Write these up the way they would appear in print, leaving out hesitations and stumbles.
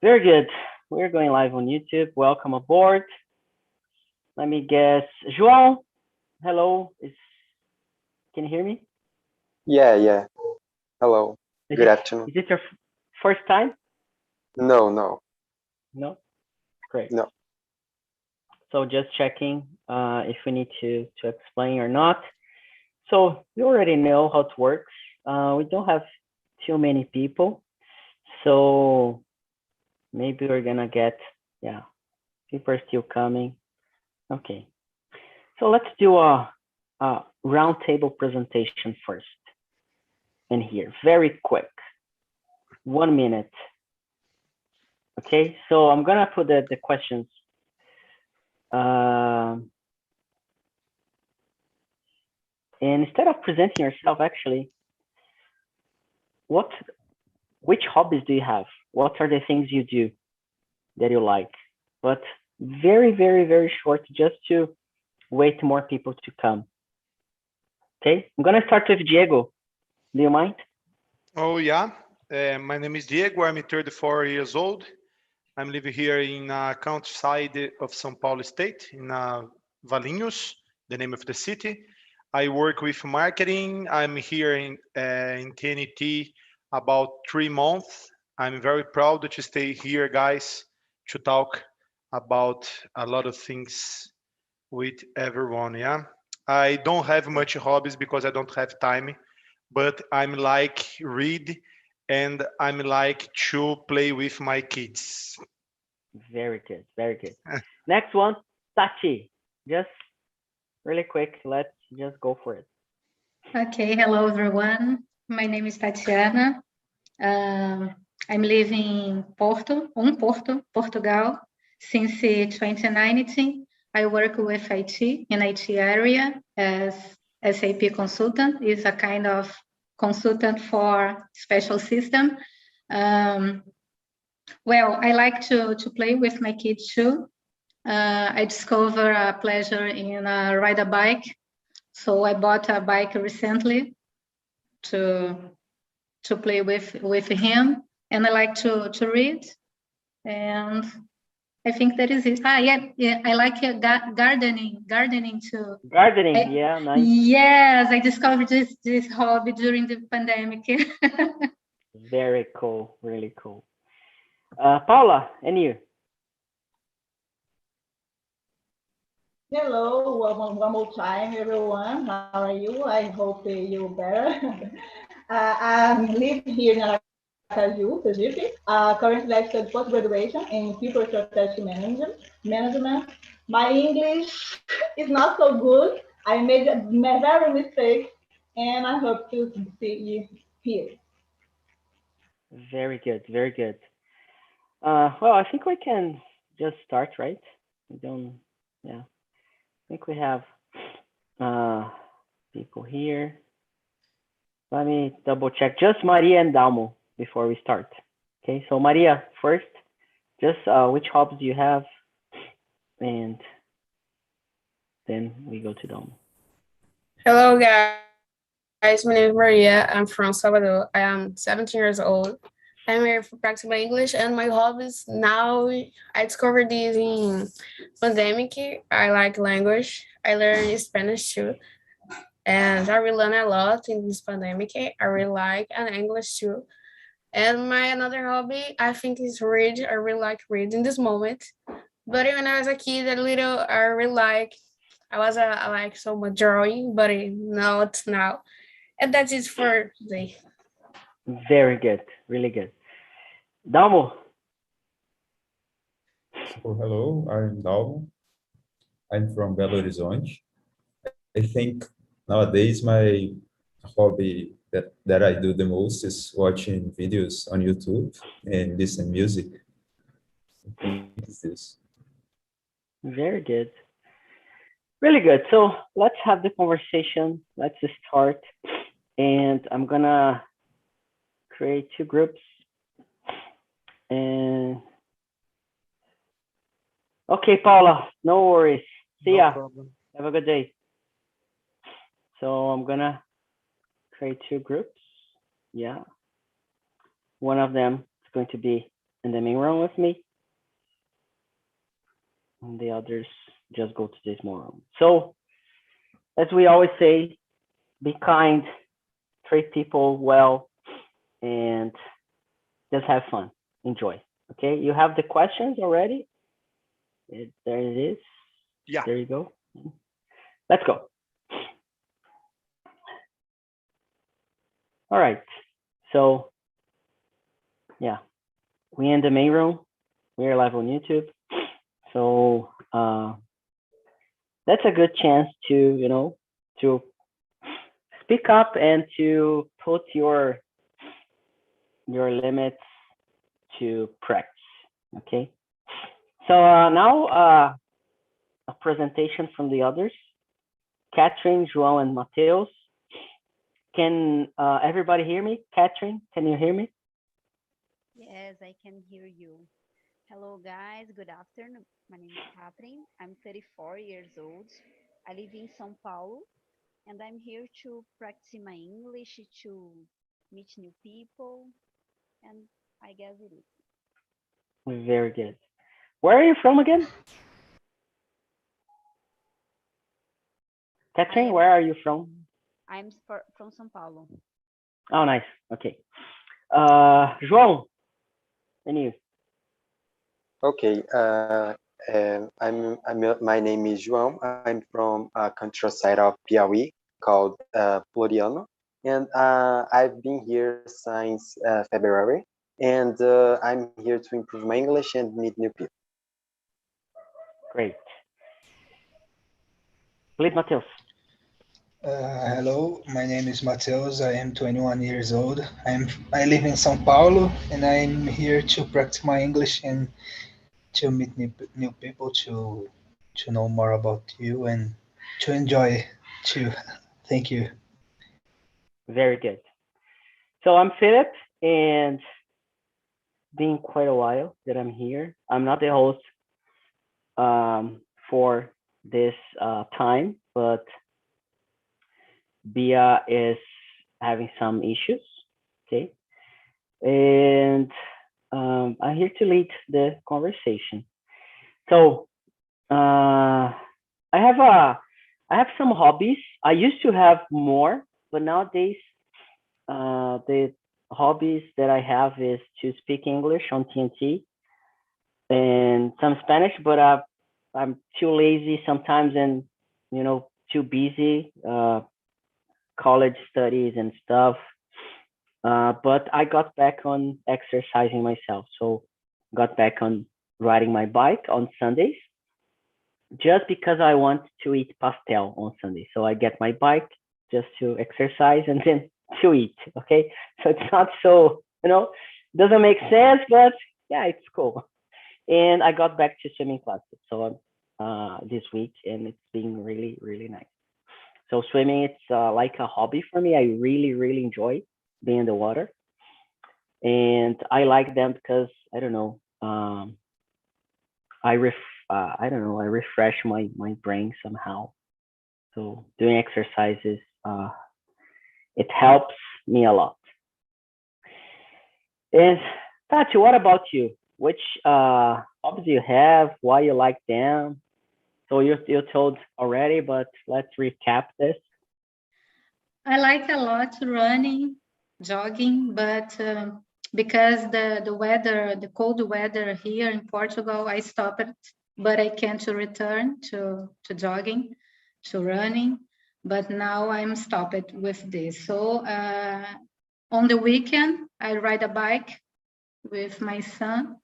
Very good. We're going live on YouTube. Welcome aboard. Let me guess. João, hello. Can you hear me? Yeah. Hello. Good afternoon. Is it your first time? No. No? Great. No. So just checking if we need to explain or not. So you already know how it works. We don't have too many people. So maybe we're gonna get, people are still coming. Okay. So let's do a roundtable presentation first. In here, very quick, 1 minute. Okay, so I'm gonna put the questions. And instead of presenting yourself, actually, which hobbies do you have? What are the things you do that you like? But very, very, very short, just to wait more people to come. Okay, I'm gonna start with Diego. Do you mind? Oh, yeah. My name is Diego. I'm 34 years old. I'm living here in countryside of São Paulo State, in Valinhos, the name of the city. I work with marketing. I'm here in TNT about 3 months. I'm very proud to stay here, guys, to talk about a lot of things with everyone, yeah? I don't have much hobbies because I don't have time, but I'm like read and I'm like to play with my kids. Very good, very good. Next one, Tati. Just really quick, let's just go for it. Okay, hello everyone. My name is Tatiana. I'm living in Porto, Portugal, since 2019. I work with IT in IT area as SAP consultant. Is a kind of consultant for special system. Well, I like to play with my kids too. I discover a pleasure in ride a bike. So I bought a bike recently to play with him, and I like to read, and I think that is it. Yeah. I like gardening too. Gardening, yeah, nice. Yes, I discovered this hobby during the pandemic. Very cool, really cool. Paula, and you? Hello, one more time, everyone. How are you? I hope you're better. I live here in Aracaju, Sergipe. Currently, I study post-graduation in people strategic management. My English is not so good. I made very mistake, and I hope to see you here. Very good, very good. Well, I think we can just start, right? I think we have people here. Let me double check. Just Maria and Dalmo before we start. Okay, so Maria first. Just which hobbies do you have? And then we go to Dalmo. Hello guys, my name is Maria. I'm from Salvador. I am 17 years old. I'm here for practicing my English and my hobbies. Now I discovered these in pandemic. I like language. I learned Spanish too. And I really learned a lot in this pandemic. I really like and English too. And my another hobby, I think, is read. I really like read in this moment. But when I was a kid, I like so much drawing, but not now. And that's it for today. Very good, really good. Dalmo. So, hello, I'm Dalmo. I'm from Belo Horizonte. I think nowadays my hobby that I do the most is watching videos on YouTube and listen music. I think it's this. Very good. Really good. So let's have the conversation. Let's start. And I'm gonna create 2 groups. And okay, Paula, no worries. See ya. Problem. Have a good day. So I'm gonna create 2 groups. Yeah. One of them is going to be in the main room with me. And the others just go to the small room. So, as we always say, be kind, treat people well, and just have fun. Enjoy. Okay, you have the questions already? There it is. Yeah. There you go. Let's go. All right. So, yeah, we in the main room. We are live on YouTube. So that's a good chance to, to speak up and to put your limits to practice. Okay. So now a presentation from the others. Catherine, João, and Mateus. Can everybody hear me? Catherine, can you hear me? Yes, I can hear you. Hello, guys. Good afternoon. My name is Catherine. I'm 34 years old. I live in São Paulo, and I'm here to practice my English, to meet new people, and I guess it is. Very good. Where are you from again? Catherine, where are you from? I'm from São Paulo. Oh, nice. Okay. João, and you? Okay. My name is João. I'm from a countryside of Piauí called Floriano, and I've been here since February. And I'm here to improve my English and meet new people. Great. Please, Mateus. Hello, my name is Mateus. I am 21 years old. I live in São Paulo, and I'm here to practice my English and to meet new people, to know more about you and to enjoy too. Thank you. Very good. So I'm Philip, and been quite a while that I'm here. I'm not the host for this time, but Bia is having some issues, okay? And I'm here to lead the conversation. So I have some hobbies. I used to have more, but nowadays the hobbies that I have is to speak English on TNT and some Spanish, but I'm too lazy sometimes and too busy, college studies and stuff. But I got back on exercising myself. So got back on riding my bike on Sundays, just because I want to eat pastel on Sunday. So I get my bike just to exercise and then to eat. Okay. So it's not so, doesn't make sense, but yeah, it's cool. And I got back to swimming classes. So this week, and it's been really, really nice. So swimming, it's like a hobby for me. I really, really enjoy being in the water. And I like them because, I don't know, I refresh my brain somehow. So doing exercises, it helps me a lot. And Tati, what about you? Which hobbies do you have? Why you like them? So you told already, but let's recap this. I like a lot running, jogging, but because the weather, the cold weather here in Portugal, I stopped it, but I can't return to jogging, to running. But now I'm stopped with this. So on the weekend, I ride a bike with my son.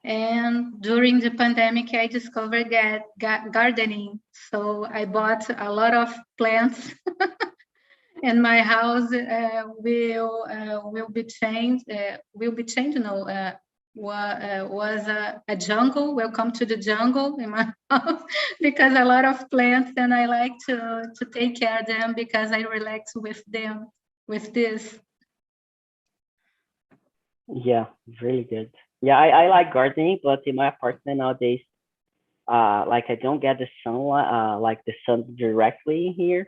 And during the pandemic, I discovered gardening. So I bought a lot of plants. And my house will be changed. Was a jungle. Welcome to the jungle in my house, because a lot of plants, and I like to take care of them because I relax with them with this. Yeah, really good. Yeah, I like gardening, but in my apartment nowadays, like I don't get the sunlight, like the sun directly here.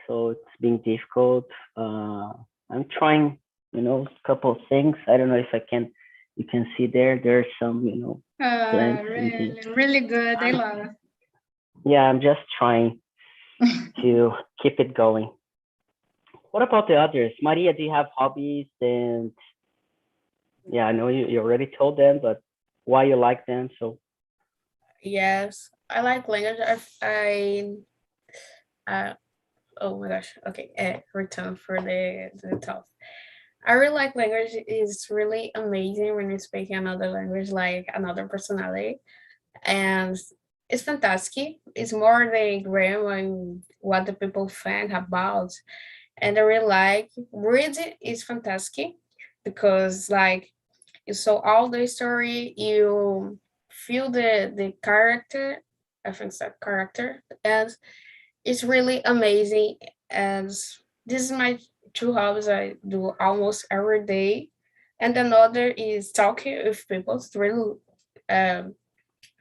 So it's been difficult. I'm trying, a couple of things. I don't know if I can You can see there's some, plants. Really good. I love it. Yeah, I'm just trying to keep it going. What about the others? Maria, do you have hobbies? And yeah, I know you already told them, but why you like them? So Yes, I like language. Oh my gosh. Okay, return for the talk. I really like language. It's really amazing when you speak another language, like another personality, and it's fantastic. It's more the grammar and what the people think about, and I really like reading is fantastic because like you saw all the story, you feel the character. I think that character, and it's really amazing. And this is my two hobbies I do almost every day. And another is talking with people. It's really um,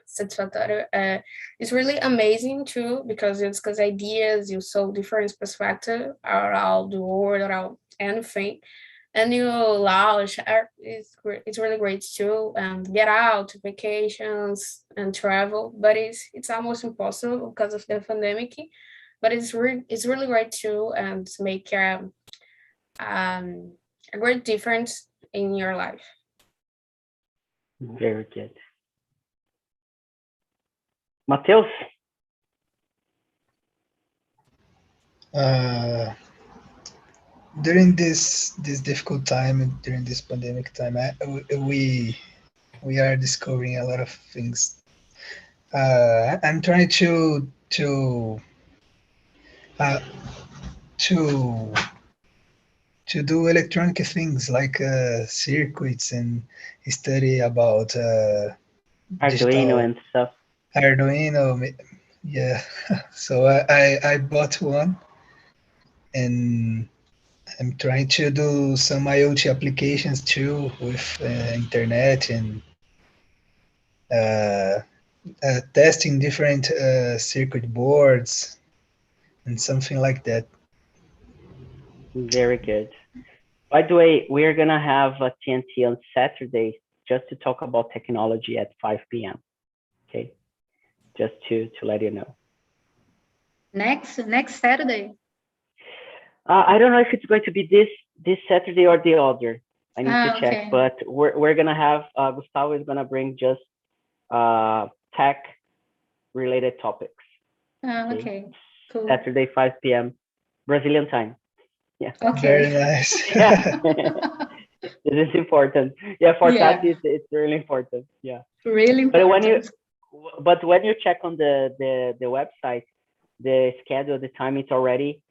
satisfactory. It's really amazing too because you discuss ideas, you saw different perspectives around the world, around anything. And you launch, it's really great too. And get out, vacations and travel, but it's almost impossible because of the pandemic. But it's really great too, and make a great difference in your life. very good. Mateus, Uh, during this difficult time, during this pandemic time, we are discovering a lot of things. I'm trying uh, to to do electronic things like circuits and study about Arduino digital and stuff. Arduino. Yeah, so I bought one, and I'm trying to do some IoT applications too with internet and uh, testing different circuit boards and something like that. Very good. By the way, we're gonna have a TNT on Saturday just to talk about technology at 5 p.m. Okay, just to let you know. Next Saturday. I don't know if it's going to be this Saturday or the other. I need to check, Okay. but we're gonna have Gustavo is gonna bring just tech related topics. Okay. Cool. Saturday 5 p.m. Brazilian time. Yeah. Very Okay. nice. Yeah. This is important. Yeah, for Yeah. Tati, it's really important. Yeah. Really But important. when you check on the website, the schedule, the time, it's already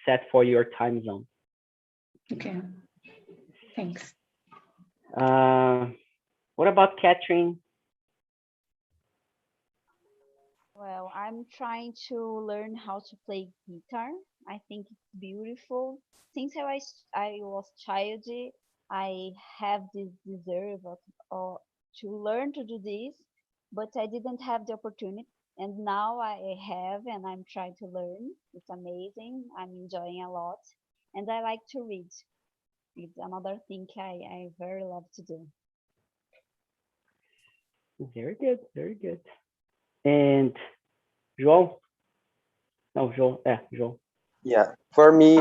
set for your time zone. Okay. Thanks. What about Catherine? Well, I'm trying to learn how to play guitar. I think it's beautiful. Since I was child, I have this desire of to learn to do this, but I didn't have the opportunity. And now I have, and I'm trying to learn. It's amazing. I'm enjoying a lot, and I like to read. It's another thing I very love to do. Very good, very good. And João? No, João. Yeah, João. Yeah, for me,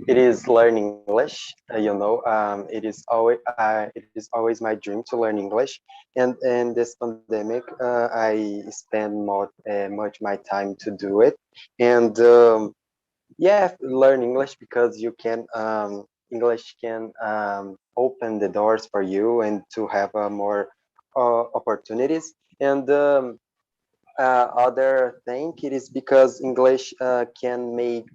it is learning English. It is always my dream to learn English. And in this pandemic, I spend much my time to do it. And yeah, learn English because you can English can open the doors for you and to have more opportunities. And other thing it is because English can make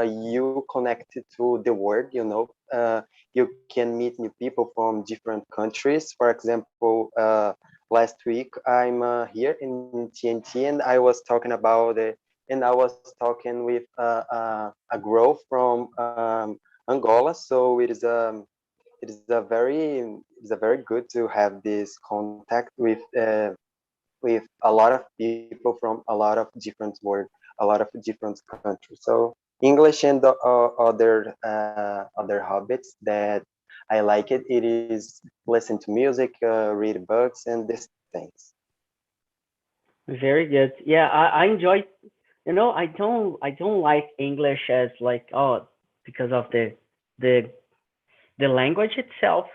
you connected to the world. You can meet new people from different countries. For example, last week I'm here in TNT and I was talking about it, and I was talking with a girl from Angola. So it is a very good to have this contact with a lot of people from a lot of different world, a lot of different countries. So English and the other habits that I like it. It is listen to music, read books, and these things. Very good. Yeah, I enjoy. You know, I don't like English as like, oh, because of the the language itself,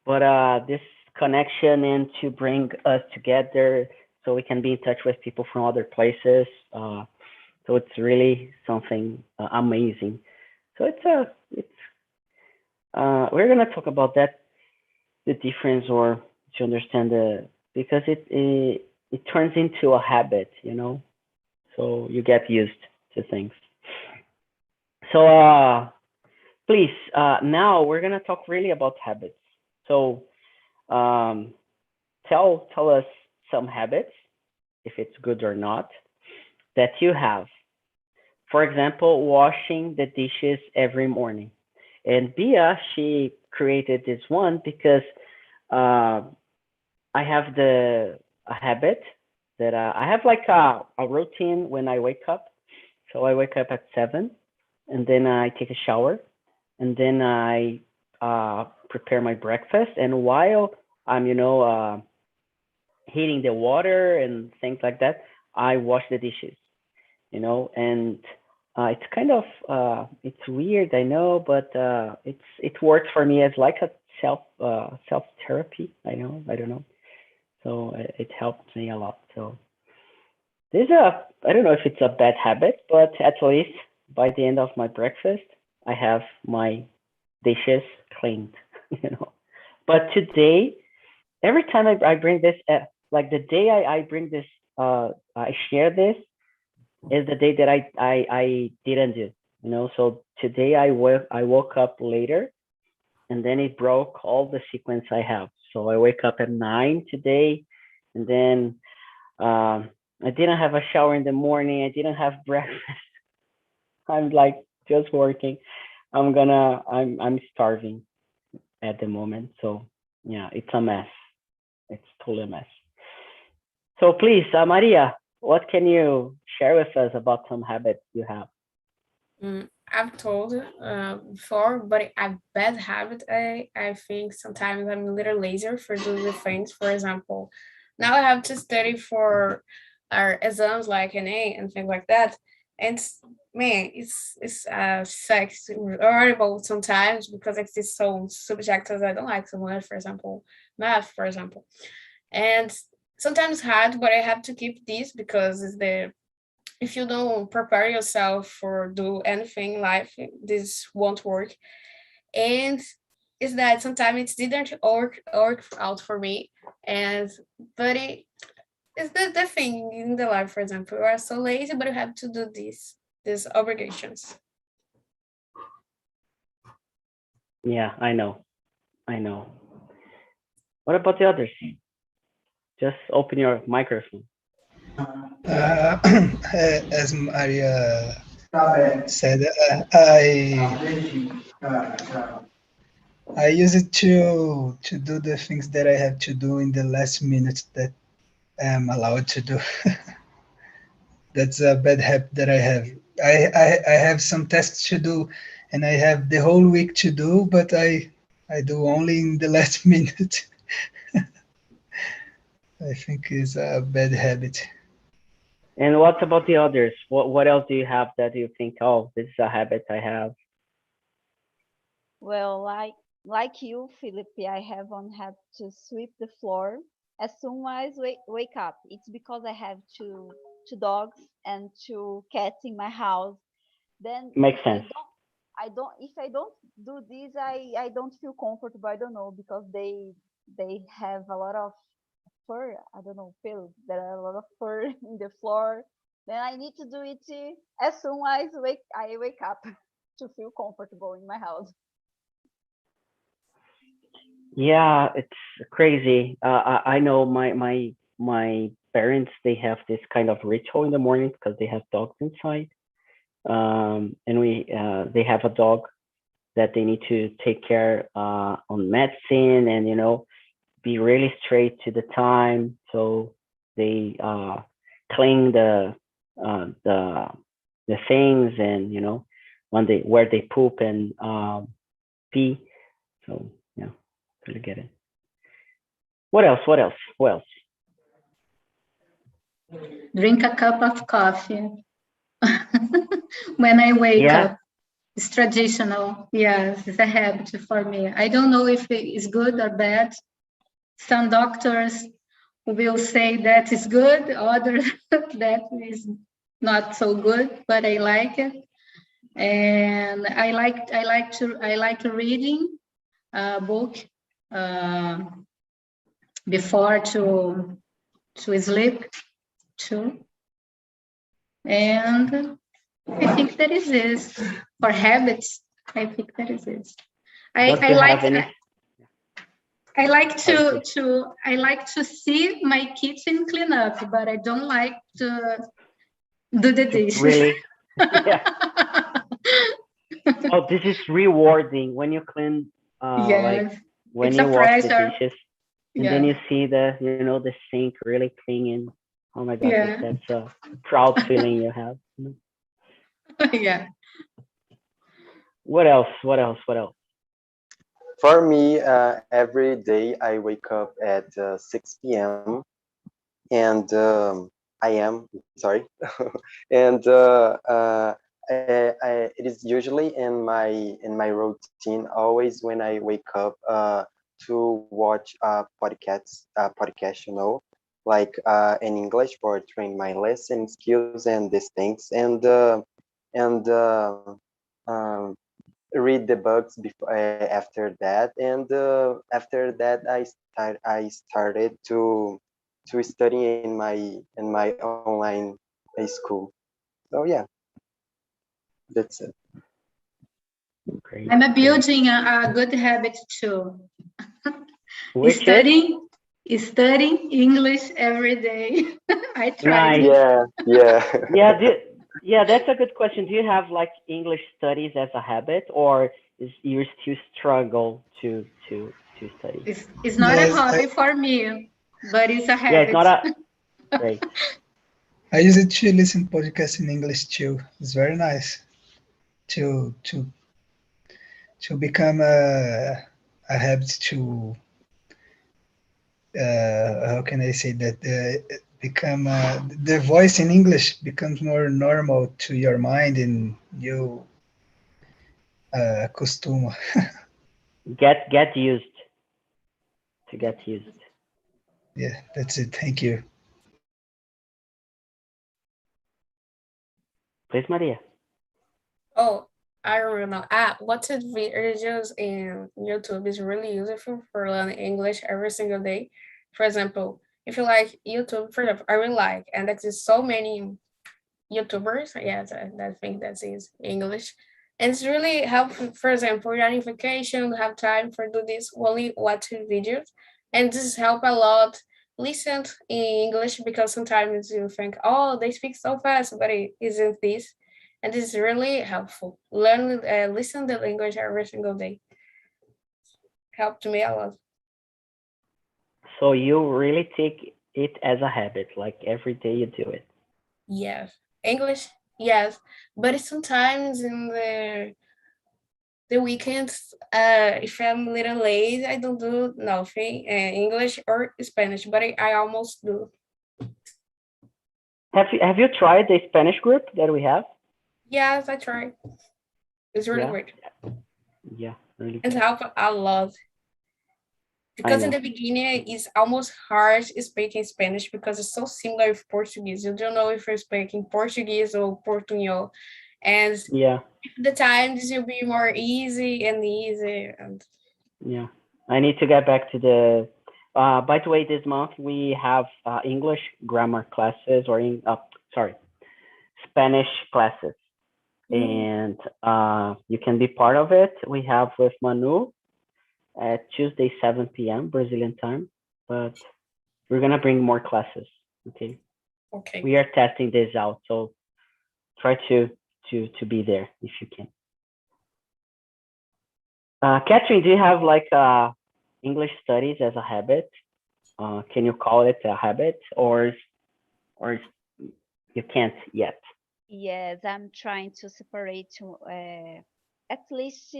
but this connection and to bring us together so we can be in touch with people from other places. So it's really something amazing. So we're gonna talk about that, the difference, or to understand the, because it turns into a habit, you know. So you get used to things. So please, now we're gonna talk really about habits. So um, tell us some habits, if it's good or not, that you have. For example, washing the dishes every morning. And Bia, she created this one because uh, I have a habit that I have like a routine when I wake up. So I wake up at 7, and then I take a shower, and then I prepare my breakfast. And while I'm, heating the water and things like that, I wash the dishes, and it's kind of it's weird, I know, but it works for me as like a self therapy. I don't know. So it helps me a lot. So there's I don't know if it's a bad habit, but at least by the end of my breakfast, I have my dishes cleaned, you know. But today, every time I bring this, like the day I bring this, I share this, is the day that I didn't do, you know. So today I woke up later, and then it broke all the sequence I have. So I wake up at 9 today, and then I didn't have a shower in the morning. I didn't have breakfast. I'm like just working. I'm starving at the moment. So yeah, it's a mess. It's totally a mess. So please, Maria, what can you share with us about some habits you have? I've told before, but a bad habit, I think sometimes I'm a little lazy for doing the things. For example, now I have to study for our exams like NA and things like that. And man, it's sucks horrible sometimes because it's just so subjects I don't like so much, for example, math, for example. And sometimes hard, but I have to keep this because it's the if you don't prepare yourself for do anything in life, this won't work. And is that sometimes it didn't work out for me. And but it's the thing in the life, for example, you are so lazy, but you have to do these obligations. Yeah, I know. I know. What about the others? Just open your microphone. Uh, as Maria said, I use it to do the things that I have to do in the last minute that I'm allowed to do. That's a bad habit that I have. I have some tests to do, and I have the whole week to do, but I do only in the last minute. I think is a bad habit. And what about the others? What else do you have that you think, oh, this is a habit I have? Well, like you, Philip, I have to sweep the floor as soon as wake up. It's because I have two dogs and two cats in my house. Then Makes sense. if I don't do this, I don't feel comfortable. I don't know because they have a lot of fur. I don't know, pills. There are a lot of fur in the floor. Then I need to do it as soon as I wake up to feel comfortable in my house. Yeah, it's crazy. I know my parents, they have this kind of ritual in the morning because they have dogs inside. And they have a dog that they need to take care on medicine, and be really straight to the time. So they clean the things, and when they where they poop and pee. So Yeah, totally get it. What else? What else? What else? Drink a cup of coffee when I wake Yeah. up. It's traditional. Yes, it's a habit for me. I don't know if it is good or bad. Some doctors will say that is good, others that is not so good, but I like it. And I like reading a book before to sleep too. And I think that is this. For habits, I think that is this. Don't you have any? I like to see my kitchen clean up, but I don't like to do the dishes. Really? Yeah. Oh, this is rewarding when you clean, Yes, like when it's you a wash the pressure. dishes, and Yeah, then you see the sink really clean. And oh my God, yeah, that's a proud feeling you have. yeah. What else? What else? What else? For me, every day I wake up at 6 p.m. and I am sorry, and it is usually in my routine always when I wake up to watch podcast, like in English for train my lesson skills and these things, and um, read the books before after that, and after that I started to study in my online school. So yeah, that's it. Great. I'm Great. building a good habit too. Which is Studying English every day. I tried nice. it. Yeah. Yeah, yeah, that's a good question. Do you have like English studies as a habit, or is you still struggle to study? It's not a Yes, hobby for me, but it's a Yeah, it's habit. not a great. I use it to listen podcasts in English too. It's very nice to become a habit to how can I say that become the voice in English becomes more normal to your mind and you costuma. Get used to get used. Yeah, that's it. Thank you. Please, Maria. Oh, I remember now. Watching videos in YouTube is really useful for learning English every single day. For example, if you like YouTube, for example, I really like, and there is so many YouTubers. Yes, I think that is English. And it's really helpful. For example, you're on vacation, have time for do this, only watching videos. And this help a lot. Listen in English because sometimes you think, oh, they speak so fast, but it isn't this. And this is really helpful. Learn, listen the language every single day. Helped me a lot. So you really take it as a habit, like every day you do it. Yes. English, yes. But sometimes in the weekends, if I'm a little late, I don't do nothing, English or Spanish, but I almost do. Have you tried the Spanish group that we have? Yes, I try. It's really Yeah. great. Yeah, really It good. helps a lot. Because in the beginning, it's almost hard speaking Spanish because it's so similar with Portuguese. You don't know if you're speaking Portuguese or Portuñol. And Yeah, the time this will be more easy and easy. And yeah. I need to get back to the. By the way, this month we have English grammar classes sorry, Spanish classes, and you can be part of it. We have with Manu at Tuesday 7 p.m. Brazilian time, but we're gonna bring more classes. Okay, okay. we are testing this out, so try to be there if you can. Catherine, do you have like English studies as a habit? Can you call it a habit, or you can't yet? Yes, I'm trying to separate at least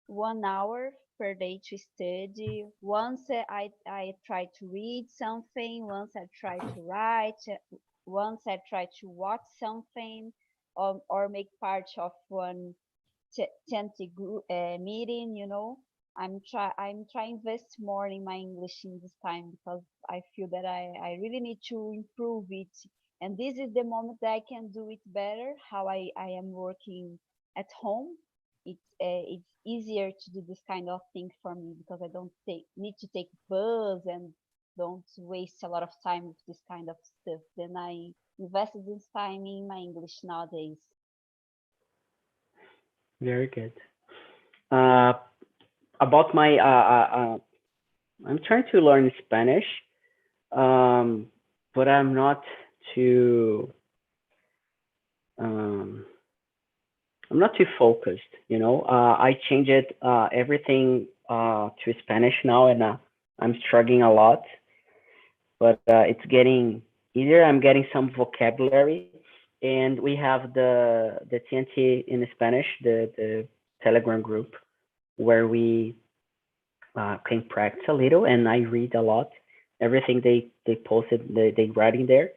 1 hour per day to study. Once I try to read something, once I try to write, once I try to watch something, or make part of one TNT group meeting. I'm trying invest more in my English in this time because I feel that I really need to improve it. And this is the moment that I can do it better. How I am working at home. It's easier to do this kind of thing for me because I don't need to take bus and don't waste a lot of time with this kind of stuff. Then I invested this time in my English nowadays. Very good. About my, I'm trying to learn Spanish, but I'm not too, um, I'm not too focused. I changed everything to Spanish now, and I'm struggling a lot. But it's getting easier. I'm getting some vocabulary, and we have the TNT in Spanish, the Telegram group, where we can practice a little, and I read a lot. Everything they posted, they writing there.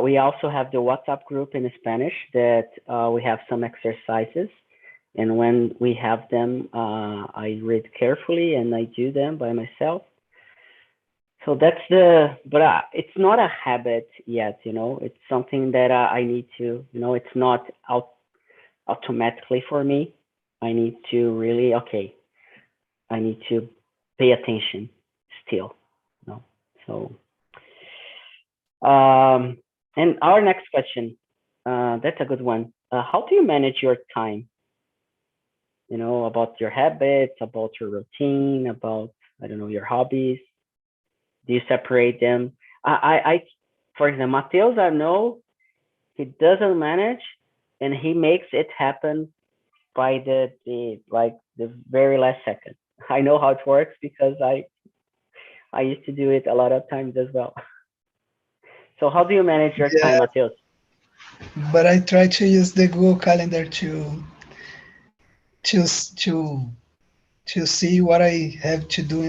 We also have the WhatsApp group in Spanish that we have some exercises, and when we have them, I read carefully and I do them by myself. So but it's not a habit yet. It's something that I need to. It's not automatically for me. I need to really, okay, I need to pay attention still. So, and our next question, that's a good one. How do you manage your time? About your habits, about your routine, about, I don't know, your hobbies. Do you separate them? For example, Mateus, I know he doesn't manage, and he makes it happen by the very last second. I know how it works because I used to do it a lot of times as well. So how do you manage your time, Yeah, Mateus? but I try to use the Google Calendar to see what I have to do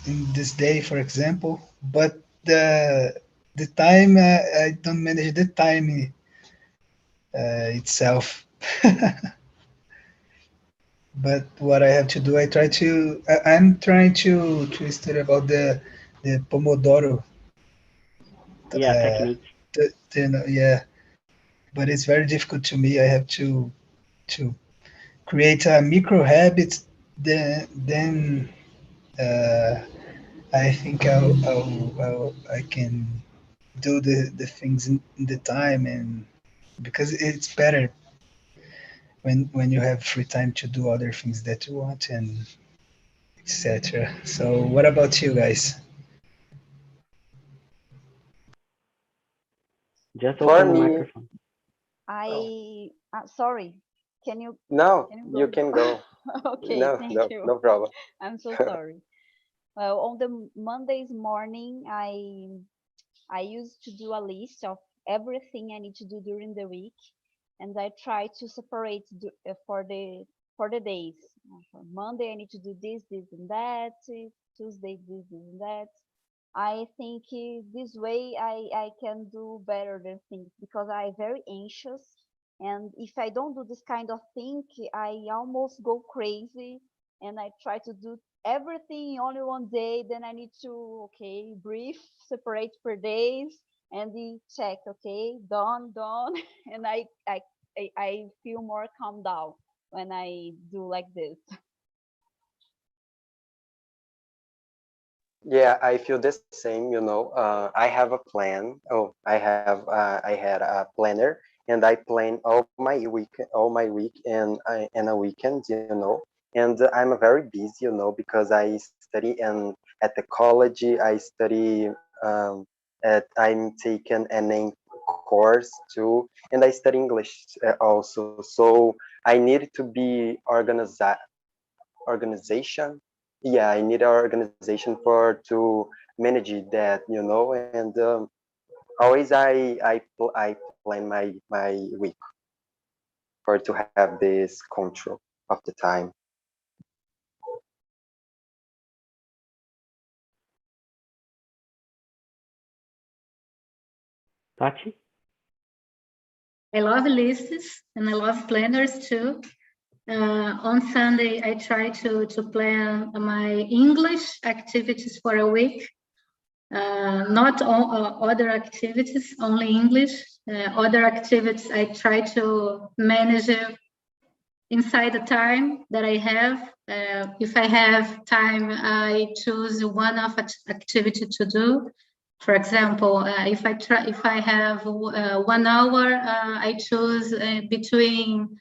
in this day, for example. But the time I don't manage the time itself. But what I have to do, I'm trying to study about the Pomodoro. Yeah, Uh, technique. yeah, but it's very difficult to me. I have to create a micro habit. Then I think I can do the things in the time, and because it's better when you have free time to do other things that you want, and etc. So what about you guys? Just For open the me, microphone. oh, Sorry. Can you no, can you you go? can go. Okay, No, thank no, you. no problem. I'm so sorry. Well, on the Mondays morning, I used to do a list of everything I need to do during the week, and I try to separate for the days. For Monday, I need to do this, and that. Tuesday, this, and that. I think this way I can do better than things because I'm very anxious. And if I don't do this kind of thing, I almost go crazy and I try to do everything in only one day. Then I need to, okay, breathe, separate per days, and then check, okay, done. And I feel more calm down when I do like this. Yeah, I feel the same. I have a plan. Oh, I had a planner, and I plan all my week and a weekend. And I'm very busy, because I study and at the college I study I'm taking an course too, and I study English also. So I need to be organization. Yeah, I need an organization for to manage that. And always I plan my week for to have this control of the time. Tati? I love lists and I love planners too. On Sunday, I try to plan my English activities for a week. Not all other activities, only English. Other activities I try to manage inside the time that I have. If I have time, I choose one of activity to do. For example, if I have 1 hour, I choose between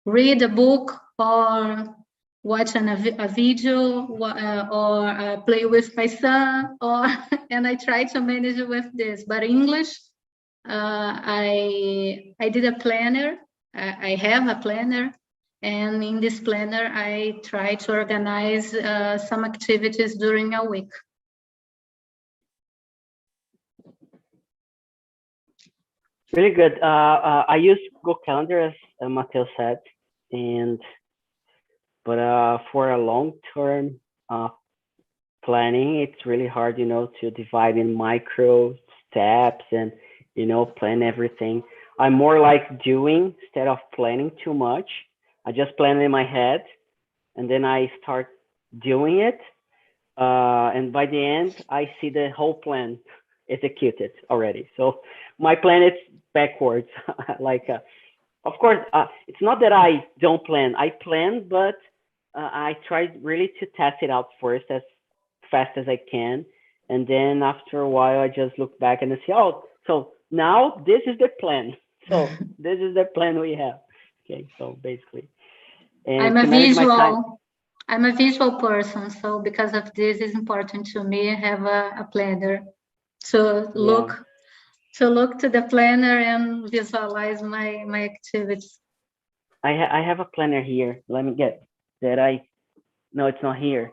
read a book or watch a video or play with my son, or and I try to manage with this. But English, I did a planner. I have a planner, and in this planner, I try to organize some activities during a week. Really good. I use Google Calendar, as Matteo said, but for a long-term planning, it's really hard, to divide in micro steps and, plan everything. I'm more like doing instead of planning too much. I just plan in my head, and then I start doing it. And by the end, I see the whole plan executed already. So my plan is backwards. Of course, it's not that I don't plan. I plan, but I try really to test it out first as fast as I can. And then after a while, I just look back and I say, oh, so now this is the plan. So this is the plan we have. Okay, so basically. And I'm a visual person, so because of this, it's important to me have a planner to look to the planner and visualize my activities. I have a planner here. Let me get that. No, it's not here.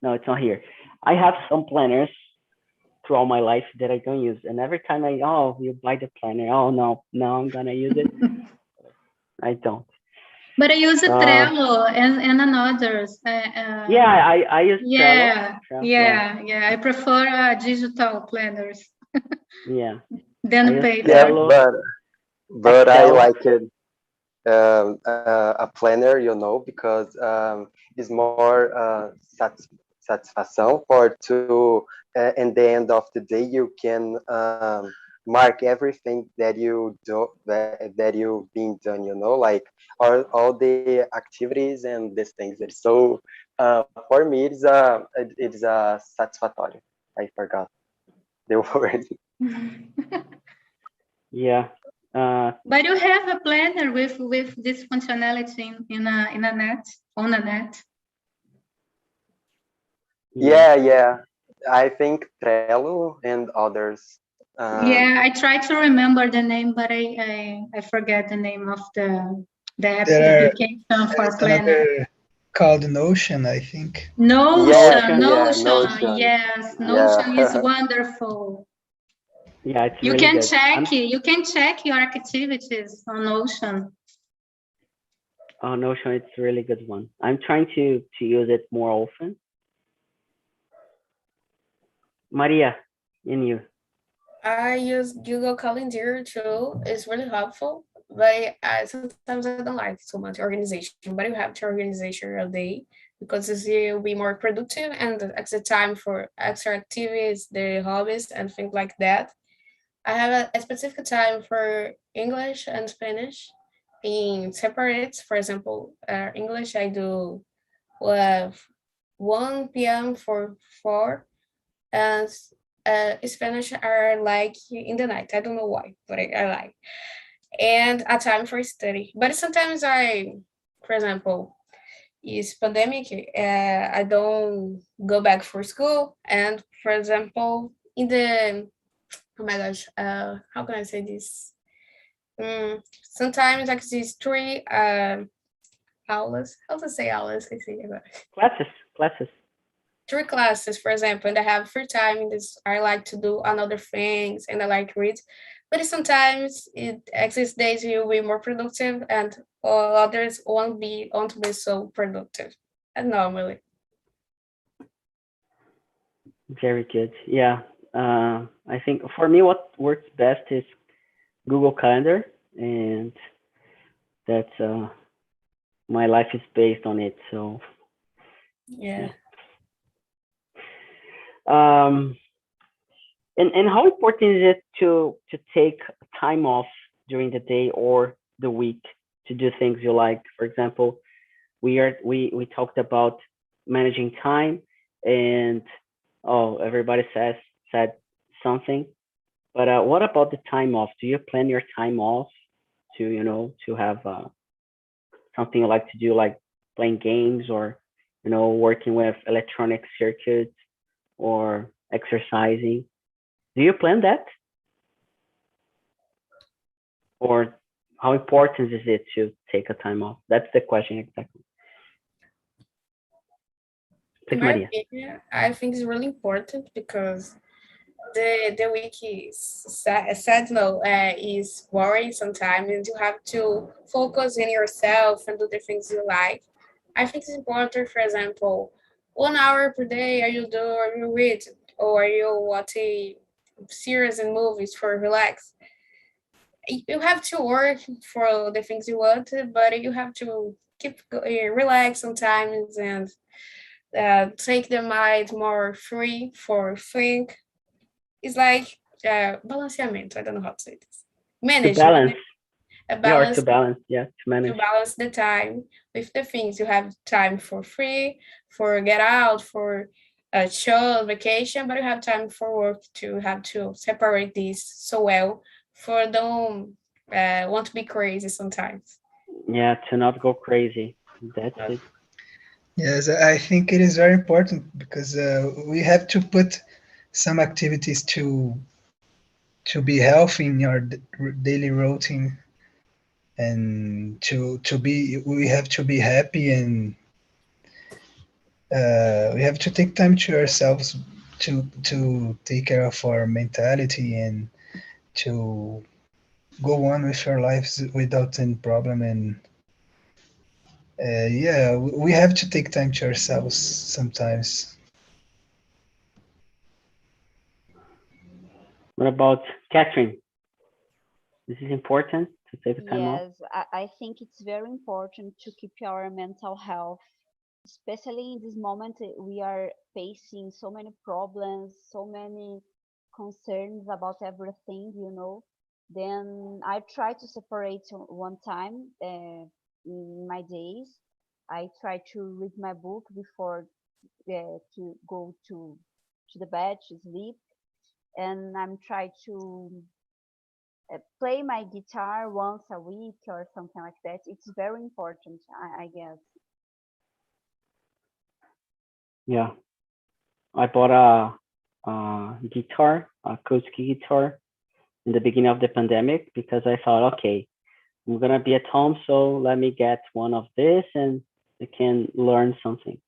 No, it's not here. I have some planners throughout my life that I don't use, and every time you buy the planner. Oh no, I'm gonna use it. I don't. But I use Trello and others. I use Trello. Yeah. I prefer digital planners. Yeah. Than paper. Yeah, but I like it. A planner, because it's more satisfaction in the end of the day you can mark everything that you do that you've been done, like all the activities and these things. So for me it's satisfactory. I forgot the word. Yeah. But you have a planner with this functionality on a net. Yeah. I think Trello and others. I try to remember the name, but I forget the name of the application for planner. Called Notion, I think. Notion. Yes, Notion is wonderful. Yeah, it's you really can good. check you can check your activities on Notion. Oh, Notion, it's a really good one. I'm trying to use it more often. Maria, and you? I use Google Calendar too. It's really helpful, but sometimes I don't like so much organization. But you have to organize your day because you'll be more productive and extra time for extra activities, the hobbies and things like that. I have a specific time for English and Spanish in separate. For example, English I do 1 p.m. for 4, and Spanish are like in the night. I don't know why, but I like. And a time for study. But sometimes for example, it's pandemic, I don't go back for school. And for example, oh my gosh, how can I say this? Sometimes like these 3 aulas. How to say aulas? I see. Classes. 3 classes, for example, and I have free time in this. I like to do another things and I like to read. But sometimes it exists days you'll be more productive and others won't be so productive. And normally. Very good. Yeah. I think for me, what works best is Google Calendar, and that's my life is based on it. So Yeah. um, and how important is it to take time off during the day or the week to do things you like? For example, we talked about managing time, and oh, everybody said something. But what about the time off? Do you plan your time off to to have something you like to do, like playing games or working with electronic circuits or exercising? Do you plan that, or how important is it to take a time off? That's the question exactly. In Please, my Maria. opinion, I think it's really important because the week is sad, no, is boring sometimes, and you have to focus in yourself and do the things you like. I think it's important, for example, 1 hour per day, are you read, or are you watching series and movies for relax? You have to work for the things you want, but you have to keep relax sometimes and take the mind more free for think. It's like balanceamento. I don't know how to say this. To Management, balance, a yeah, or to balance balance, yeah, to to manage. balance the time with the things. You have time for free, for get out, for a chill vacation, but you have time for work to have to separate these so well for don't want to be crazy sometimes. Yeah, to not go crazy. That's it. Yes, I think it is very important because we have to put some activities to be healthy in your daily routine, and to be we have to be happy, and we have to take time to ourselves to take care of our mentality and to go on with our lives without any problem. And yeah, we have to take time to ourselves sometimes. What about Catherine? This is important to take the time off. Yes, I think it's very important to keep our mental health, especially in this moment. We are facing so many problems, so many concerns about everything, Then I try to separate one time in my days. I try to read my book before to go to the bed to sleep, and I'm trying to play my guitar once a week or something like that. It's very important, I guess. Yeah, I bought a guitar, acoustic guitar, in the beginning of the pandemic because I thought, okay, I'm gonna be at home, so let me get one of this and I can learn something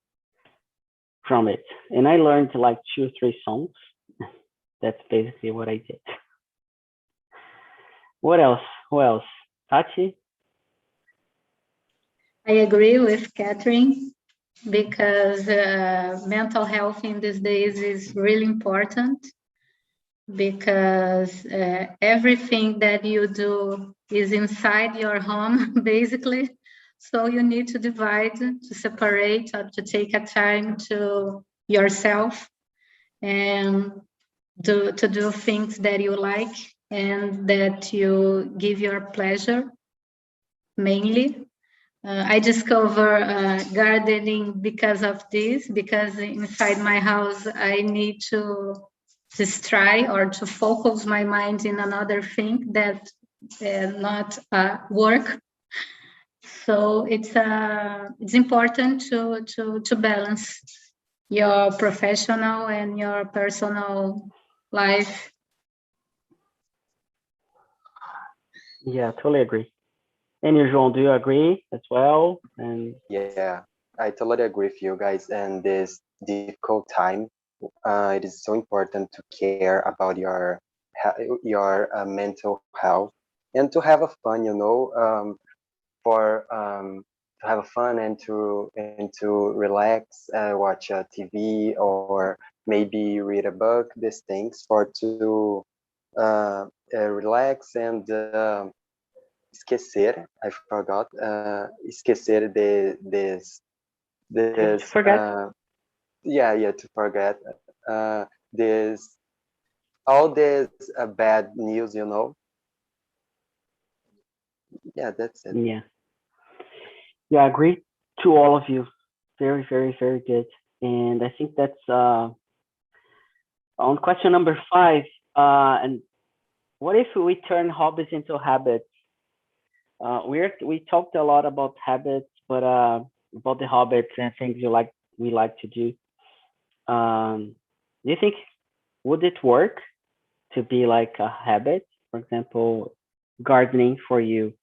from it. And I learned like 2 or 3 songs. That's basically what I did. What else? Who else? Tati? I agree with Catherine because mental health in these days is really important because everything that you do is inside your home, basically. So you need to divide, to separate, or to take a time to yourself and to do things that you like and that you give your pleasure mainly. I discover gardening because of this, because inside my house I need to distract or to focus my mind in another thing that not work. So it's important to balance your professional and your personal life. Yeah, totally agree. And you, João, do you agree as well? And Yeah, I totally agree with you guys. And this difficult time, it is so important to care about your mental health and to have a fun, for to have fun and to relax, watch TV or maybe read a book, these things for to relax and esquecer. I forgot. Esquecer To this forget. yeah, to forget this all this bad news, you know. Yeah, that's it. Yeah. Yeah, I agree to all of you. Very, very, very good. And I think that's on question number 5. And what if we turn hobbies into habits? We talked a lot about habits, but about the habits and things we like to do. Do you think would it work to be like a habit? For example, gardening for you,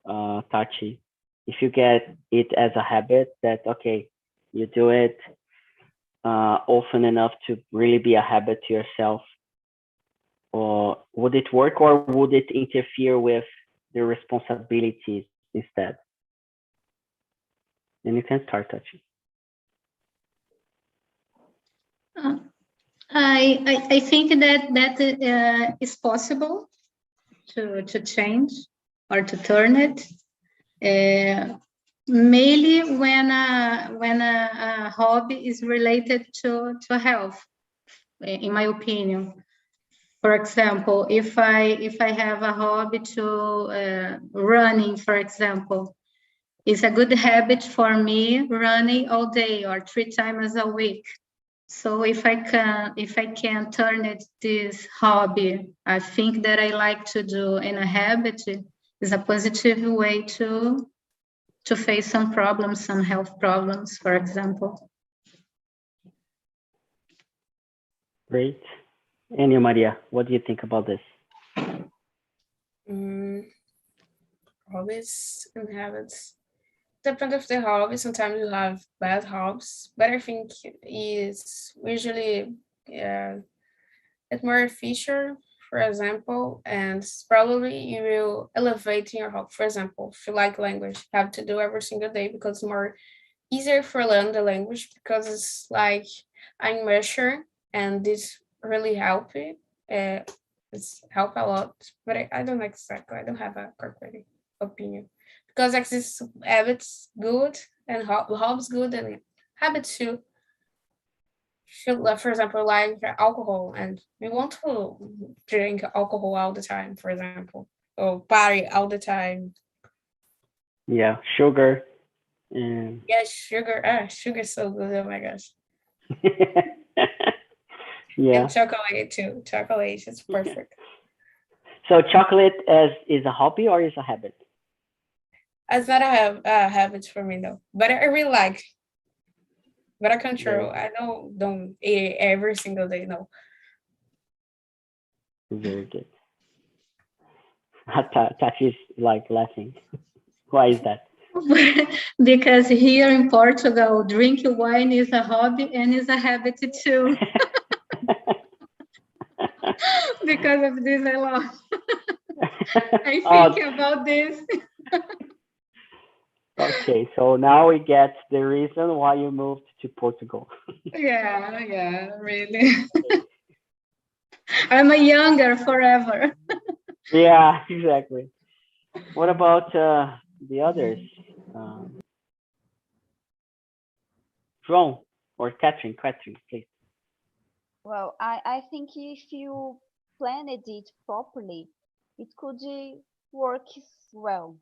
Tachi. If you get it as a habit that okay, you do it often enough to really be a habit to yourself, or would it work, or would it interfere with the responsibilities instead? And you can start, Tachi. I think that is possible to change or to turn it. Mainly when a hobby is related to health, in my opinion. For example, if I have a hobby to running, for example, it's a good habit for me running all day or 3 times a week. So if I can turn it this hobby, I think that I like to do in a habit, is a positive way to face some problems, some health problems, for example. Great. And you, Maria, what do you think about this? Hobbies and habits. Depend of the hobby. Sometimes you have bad hobbies, but I think it's usually it's more feature, for example, and probably you will elevate in your hobby. For example, if you like language, you have to do every single day because it's more easier for learn the language because it's like an immersion, and this really help it. It's help a lot, but I don't exactly. I don't have a correct opinion because like this habits good and hobbies good and habits too. For example, like alcohol, and we want to drink alcohol all the time, for example, or party all the time. Yeah, sugar. And Yeah, sugar. Sugar is so good. Oh my gosh. yeah. And chocolate too. Chocolate is perfect. So chocolate is a hobby or is a habit? It's not a habit for me though, but I really like. But I control. I don't eat it every single day. No. Very good. Tachi's like laughing. Why is that? Because here in Portugal, drinking wine is a hobby and is a habit too. Because of this, I love. I think about this. Okay, so now we get the reason why you moved to Portugal. Yeah, really. I'm a younger forever. Yeah, exactly. What about the others? João or Catherine, please. Well, I think if you planned it properly, it could work well.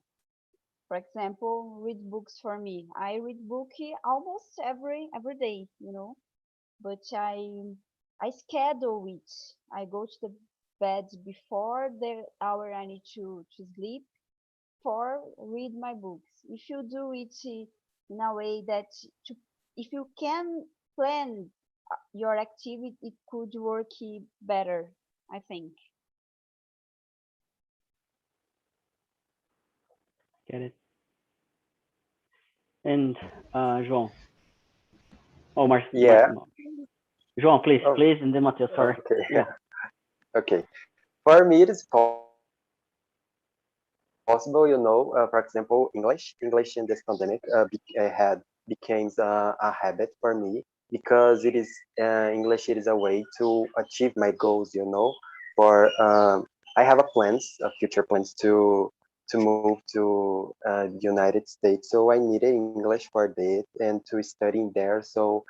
For example, read books for me. I read book almost every day, but I schedule it. I go to the bed before the hour I need to sleep for read my books. If you do it in a way that if you can plan your activity, it could work better, I think. Get it? And João. Oh, Yeah. João, please, and then Matheus, sorry. Okay. Yeah. Okay. For me, it is possible, for example, English in this pandemic became a habit for me. because it is English. It is a way to achieve my goals. You know, for I have future plans to move to the United States. So I needed English for that and to studying there. So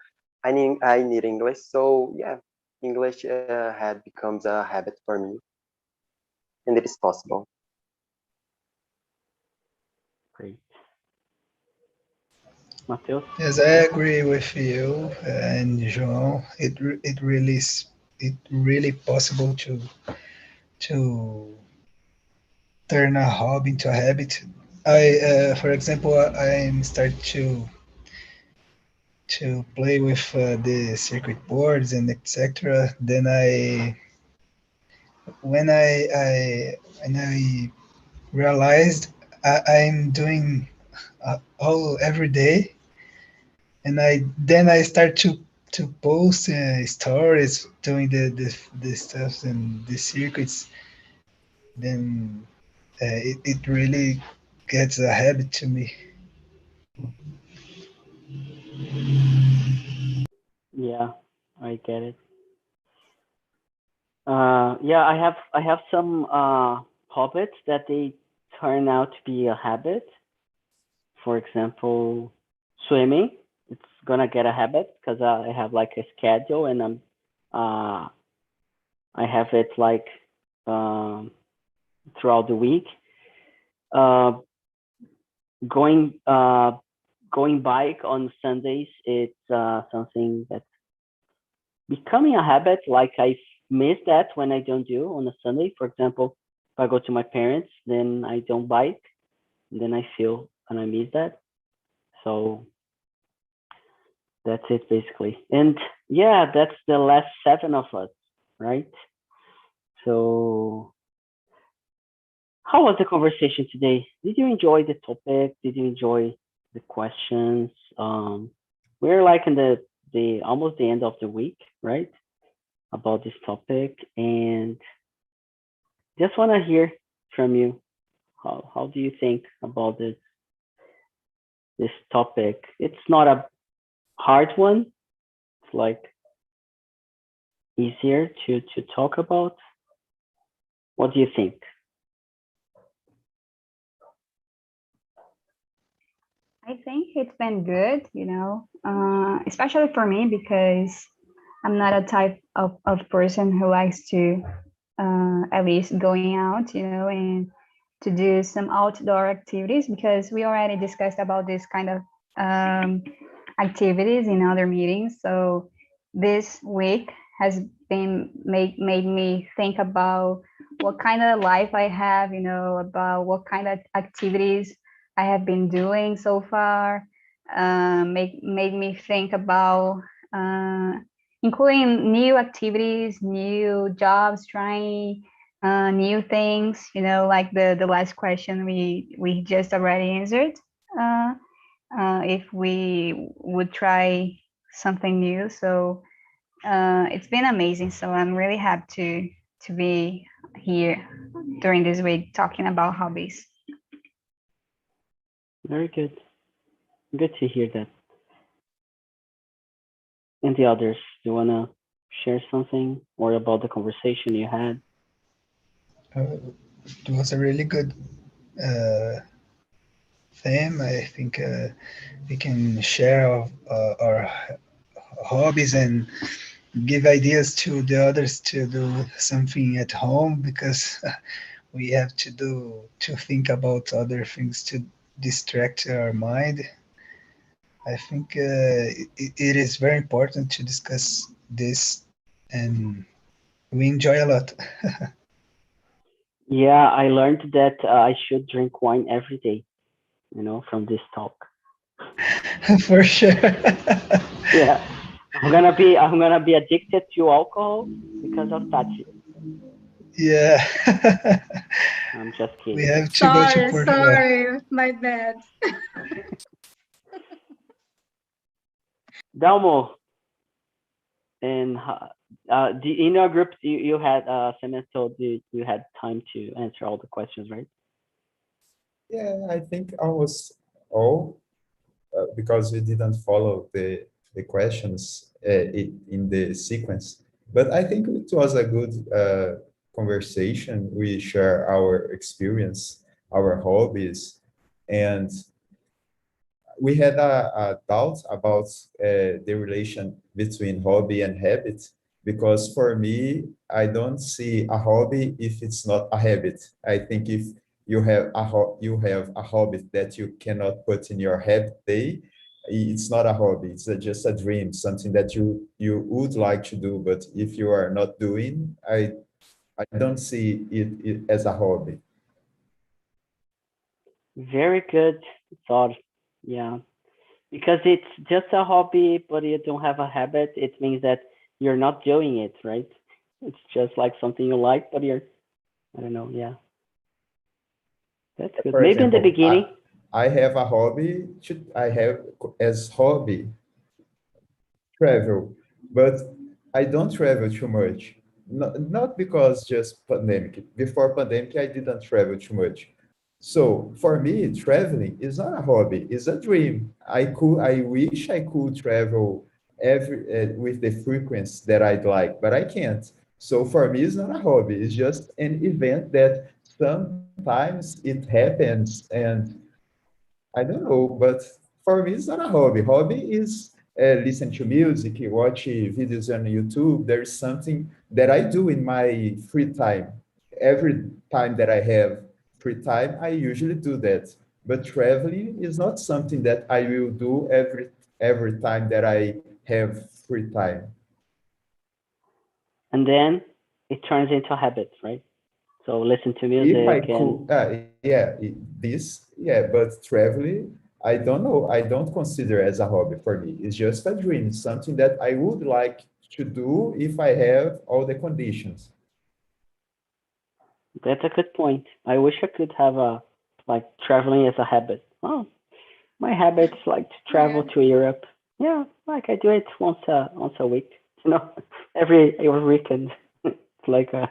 I need English. So yeah, English had becomes a habit for me, and it is possible. Great. Matheus? Yes, I agree with you and João. It really possible to turn a hobby into a habit. For example, I'm start to play with the circuit boards and etc. Then when I realized I'm doing all every day, and I start to post stories doing the stuff and the circuits. Then it really gets a habit to me. Yeah, I get it. Yeah, I have some hobbies that they turn out to be a habit. For example, swimming. It's gonna get a habit because I have like a schedule and uh I have it like um throughout the week. Uh, going going bike on Sundays. It's something that's becoming a habit. Like I miss that when I don't do on a Sunday. For example, if I go to my parents, then I don't bike. Then I feel and I miss that. So that's it basically. And yeah, that's the last 7 of us, right? So how was the conversation today? Did you enjoy the topic? Did you enjoy the questions? We're like in the almost the end of the week, right? About this topic, and just want to hear from you. How do you think about this topic? It's not a hard one. It's like easier to talk about. What do you think? I think it's been good, especially for me because I'm not a type of person who likes to at least going out, and to do some outdoor activities because we already discussed about this kind of activities in other meetings. So this week has been made me think about what kind of life I have, about what kind of activities I have been doing so far. Made me think about including new activities, new jobs, trying new things. Like the last question we just already answered. If we would try something new. So it's been amazing. So I'm really happy to be here during this week talking about hobbies. Very good. Good to hear that. And the others, do you want to share something or about the conversation you had? It was a really good theme. I think we can share our hobbies and give ideas to the others to do something at home because we have to think about other things to distract our mind. I think it is very important to discuss this, and we enjoy a lot. Yeah, I learned that I should drink wine every day, from this talk. For sure. Yeah, I'm gonna be addicted to alcohol because of Tati. Yeah. I'm just kidding. We have to go to Portugal. Sorry, my bad. Dalmo, and in your group you had Samantha told you had time to answer all the questions, right? Yeah, I think almost all, because we didn't follow the questions in the sequence. But I think it was a good conversation. We share our experience, our hobbies, and we had a doubt about the relation between hobby and habit, because for me, I don't see a hobby if it's not a habit. I think if you have a hobby that you cannot put in your habit day, it's not a hobby. It's just a dream, something that you would like to do, but if you are not doing, I don't see it as a hobby. Very good thought. Yeah. Because it's just a hobby, but you don't have a habit, it means that you're not doing it, right? It's just like something you like, but I don't know, yeah. That's good. For Maybe in the example, beginning. I have a hobby, I have as hobby travel, but I don't travel too much. Not because just pandemic. Before pandemic, I didn't travel too much. So for me, traveling is not a hobby; it's a dream. I wish I could travel every with the frequency that I'd like, but I can't. So for me, it's not a hobby. It's just an event that sometimes it happens, and I don't know, but for me, it's not a hobby. Hobby is listen to music, watch videos on YouTube. There's something that I do in my free time. Every time that I have free time, I usually do that. But traveling is not something that I will do every time that I have free time. And then it turns into a habit, right? So listen to If I music and could, yeah, yeah, but traveling, I don't know. I don't consider as a hobby for me. It's just a dream, something that I would like to do if I have all the conditions. that's a good point. I wish I could have a like traveling as a habit. Oh, my habit is like to travel Yeah. to Europe. Yeah, like I do it once a week, you know, every weekend. It's like a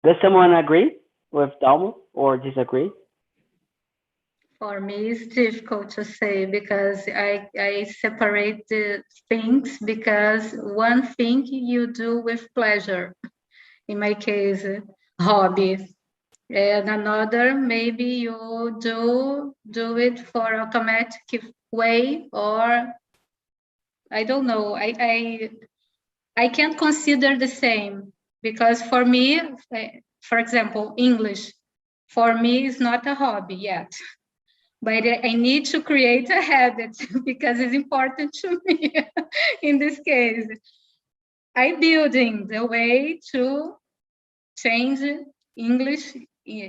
does someone agree with Dalmo or disagree? For me, it's difficult to say because I separate the things because one thing you do with pleasure, in my case, hobby, and another maybe you do it for automatic way, or I don't know. I can't consider the same because for me, for example, English, for me is not a hobby yet. But I need to create a habit because it's important to me in this case. I'm building the way to change English,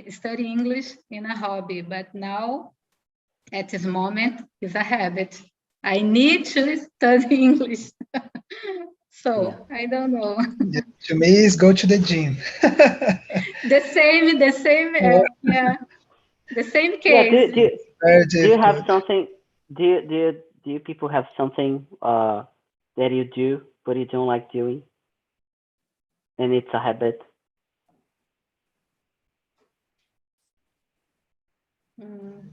study English in a hobby, but now at this moment is a habit. I need to study English. So I don't know. Yeah, to me, is go to the gym. The same, yeah, the same Yeah, case. Very do you have difficult. something? Do you people have something that you do but you don't like doing, and it's a habit? Mm,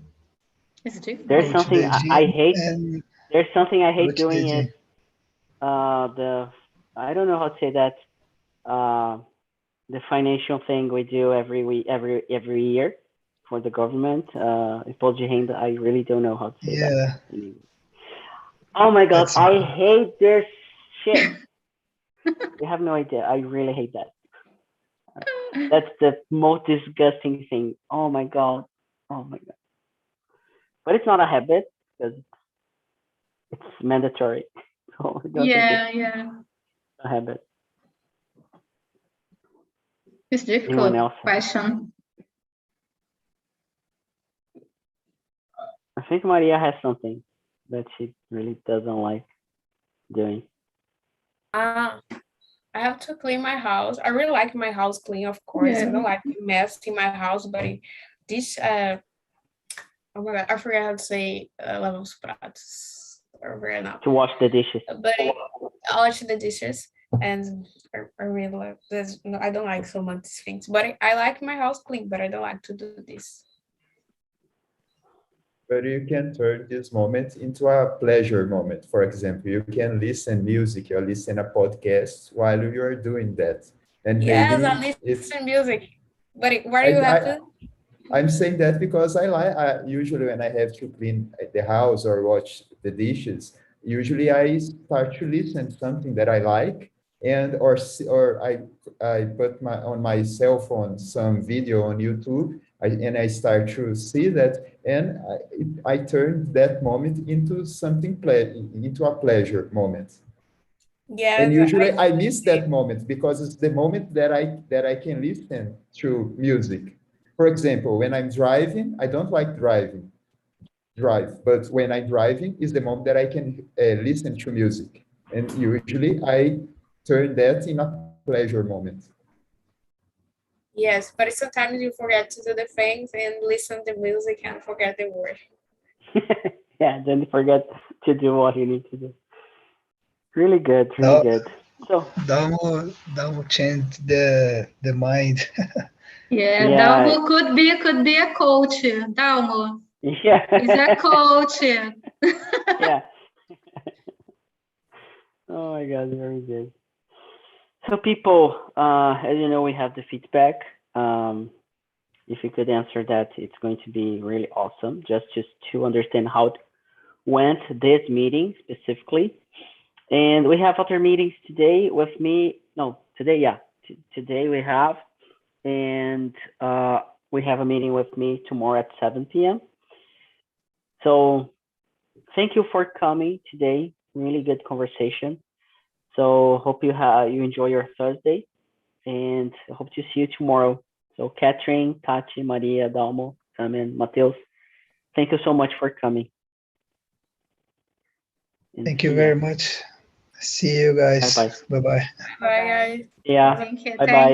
it's difficult. There's Go to something the I gym hate. and There's something I go hate to the doing gym. it. The I don't know how to say that. Uh, the financial thing we do every week, every year for the government. Imposto de renda. I really don't know how to say that Yeah, in English. Oh my god, that's I hate this shit. You have no idea. I really hate that. That's the most disgusting thing. Oh my god. Oh my god. But it's not a habit because it's mandatory. So I don't think it's Yeah. a habit. It's Anyone difficult else? question. I think Maria has something that she really doesn't like doing. Uh, I have to clean my house. I really like my house clean, of course. I don't like mess in my house, but this oh my god, I forgot how to say lavar os pratos or very now. To wash the dishes. But I wash the dishes, and I really like this. No, I don't like so much things, but I like my house clean, but I don't like to do this. but you can turn this moment into a pleasure moment. For example, you can listen music or listen a podcast while you are doing that. And Yes, maybe I it's, listen music. But why do you have to? I'm saying that because usually when I have to clean the house or watch the dishes, usually I start to listen something that I like, and I put on my cell phone some video on YouTube, and I start to see that, and I turn that moment into into a pleasure moment. Yes, And usually I miss that moment because it's the moment that I can listen to music. For example, when I'm driving, I don't like drive, but when I'm driving is the moment that I can listen to music. And usually I turn that in a pleasure moment. yes, but sometimes you forget to do the things and listen to music and forget the word. Yeah, then forget to do what you need to do. Really good, really good. So Dalmo changed the mind. Yeah, Yeah. Dalmo could be a coach. Dalmo Yeah. is a coach. Yeah. Oh my God, very good. So people, as you know, we have the feedback. If you could answer that, it's going to be really awesome. Just to understand how it went this meeting specifically. And we have other meetings today with me. No, today, yeah. Today we have, and we have a meeting with me tomorrow at 7 p.m. So thank you for coming today. Really good conversation. So hope you enjoy your Thursday, and hope to see you tomorrow. So Catherine, Tati, Maria, Dalmo, Sam, and Mateus, thank you so much for coming. And Thank you very much. See you guys. Bye-bye. Bye-bye. Bye, guys. Yeah. Thank you. Bye-bye.